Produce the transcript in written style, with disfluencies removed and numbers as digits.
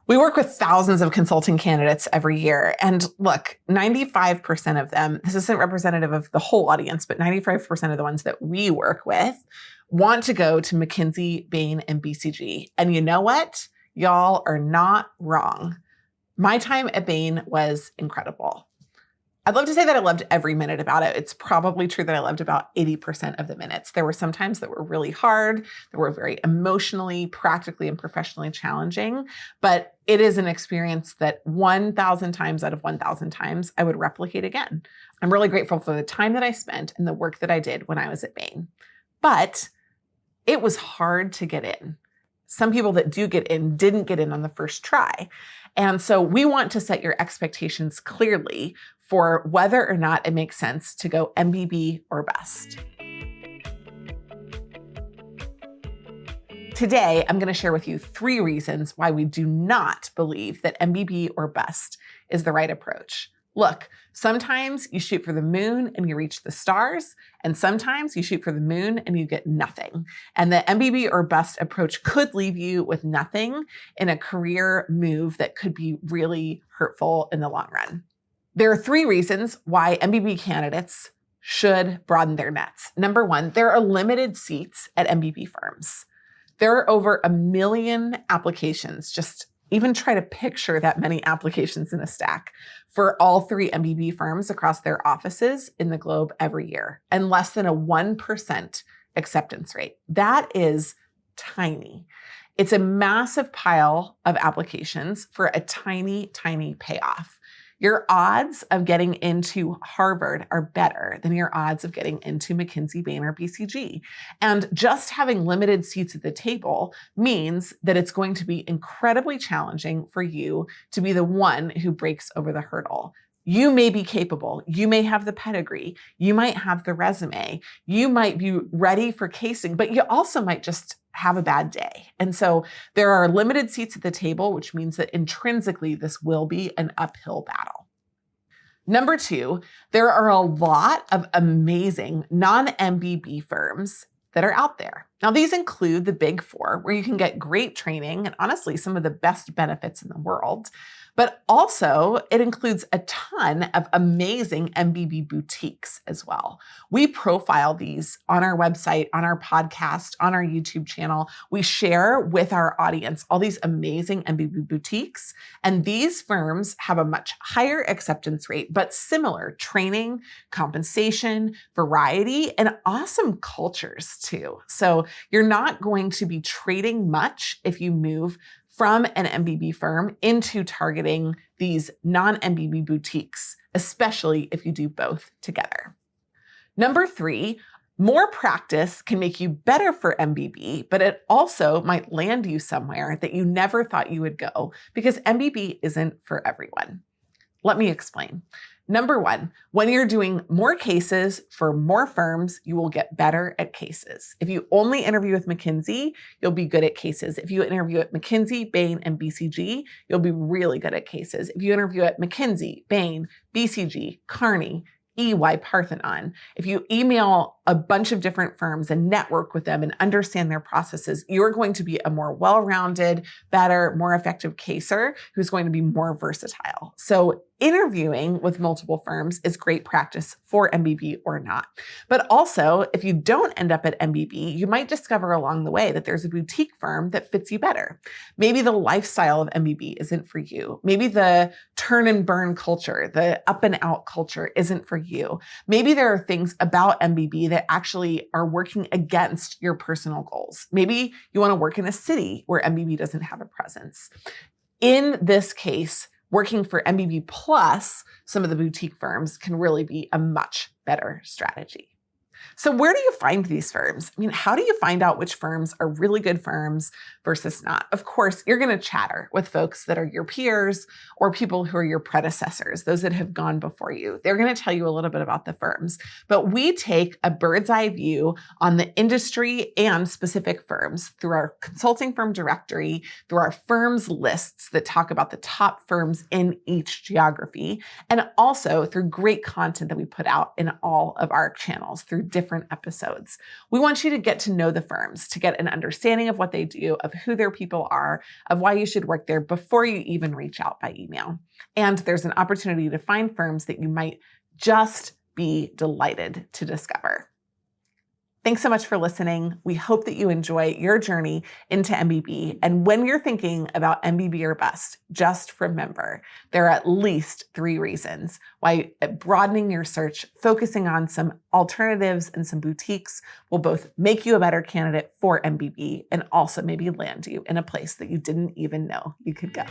We work with thousands of consulting candidates every year. And look, 95% of them, this isn't representative of the whole audience, but 95% of the ones that we work with want to go to McKinsey, Bain, and BCG. And you know what? Y'all are not wrong. My time at Bain was incredible. I'd love to say that I loved every minute about it. It's probably true that I loved about 80% of the minutes. There were some times that were really hard, that were very emotionally, practically, and professionally challenging, but it is an experience that 1,000 times out of 1,000 times I would replicate again. I'm really grateful for the time that I spent and the work that I did when I was at Bain. But it was hard to get in. Some people that do get in didn't get in on the first try. And so we want to set your expectations clearly for whether or not it makes sense to go MBB or bust. Today, I'm going to share with you 3 reasons why we do not believe that MBB or bust is the right approach. Look, sometimes you shoot for the moon and you reach the stars, and sometimes you shoot for the moon and you get nothing. And the MBB or bust approach could leave you with nothing in a career move that could be really hurtful in the long run. There are 3 reasons why MBB candidates should broaden their nets. Number 1, there are limited seats at MBB firms. There are over 1 million applications. Just even try to picture that many applications in a stack for all 3 MBB firms across their offices in the globe every year, and less than a 1% acceptance rate. That is tiny. It's a massive pile of applications for a tiny, tiny payoff. Your odds of getting into Harvard are better than your odds of getting into McKinsey, Bain, or BCG. And just having limited seats at the table means that it's going to be incredibly challenging for you to be the one who breaks over the hurdle. You may be capable. You may have the pedigree. You might have the resume. You might be ready for casing, but you also might just have a bad day. And so there are limited seats at the table, which means that intrinsically this will be an uphill battle. Number 2, there are a lot of amazing non-MBB firms that are out there. Now, these include the Big 4, where you can get great training and honestly some of the best benefits in the world. But also, it includes a ton of amazing MBB boutiques as well. We profile these on our website, on our podcast, on our YouTube channel. We share with our audience all these amazing MBB boutiques. And these firms have a much higher acceptance rate, but similar training, compensation, variety, and awesome cultures too. So you're not going to be trading much if you move from an MBB firm into targeting these non-MBB boutiques, especially if you do both together. Number 3, more practice can make you better for MBB, but it also might land you somewhere that you never thought you would go because MBB isn't for everyone. Let me explain. Number 1, when you're doing more cases for more firms, you will get better at cases. If you only interview with McKinsey, you'll be good at cases. If you interview at McKinsey, Bain, and BCG, you'll be really good at cases. If you interview at McKinsey, Bain, BCG, Kearney, EY, Parthenon, if you email a bunch of different firms and network with them and understand their processes, you're going to be a more well-rounded, better, more effective caser who's going to be more versatile. So interviewing with multiple firms is great practice for MBB or not. But also, if you don't end up at MBB, you might discover along the way that there's a boutique firm that fits you better. Maybe the lifestyle of MBB isn't for you. Maybe the turn and burn culture, the up and out culture isn't for you. Maybe there are things about MBB that actually are working against your personal goals. Maybe you want to work in a city where MBB doesn't have a presence. In this case, working for MBB plus some of the boutique firms can really be a much better strategy. So where do you find these firms? I mean, how do you find out which firms are really good firms versus not? Of course, you're going to chatter with folks that are your peers or people who are your predecessors, those that have gone before you. They're going to tell you a little bit about the firms, but we take a bird's eye view on the industry and specific firms through our consulting firm directory, through our firms lists that talk about the top firms in each geography, and also through great content that we put out in all of our channels through different episodes. We want you to get to know the firms, to get an understanding of what they do, of who their people are, of why you should work there before you even reach out by email. And there's an opportunity to find firms that you might just be delighted to discover. Thanks so much for listening. We hope that you enjoy your journey into MBB. And when you're thinking about MBB or bust, just remember there are at least 3 reasons why broadening your search, focusing on some alternatives and some boutiques will both make you a better candidate for MBB and also maybe land you in a place that you didn't even know you could go.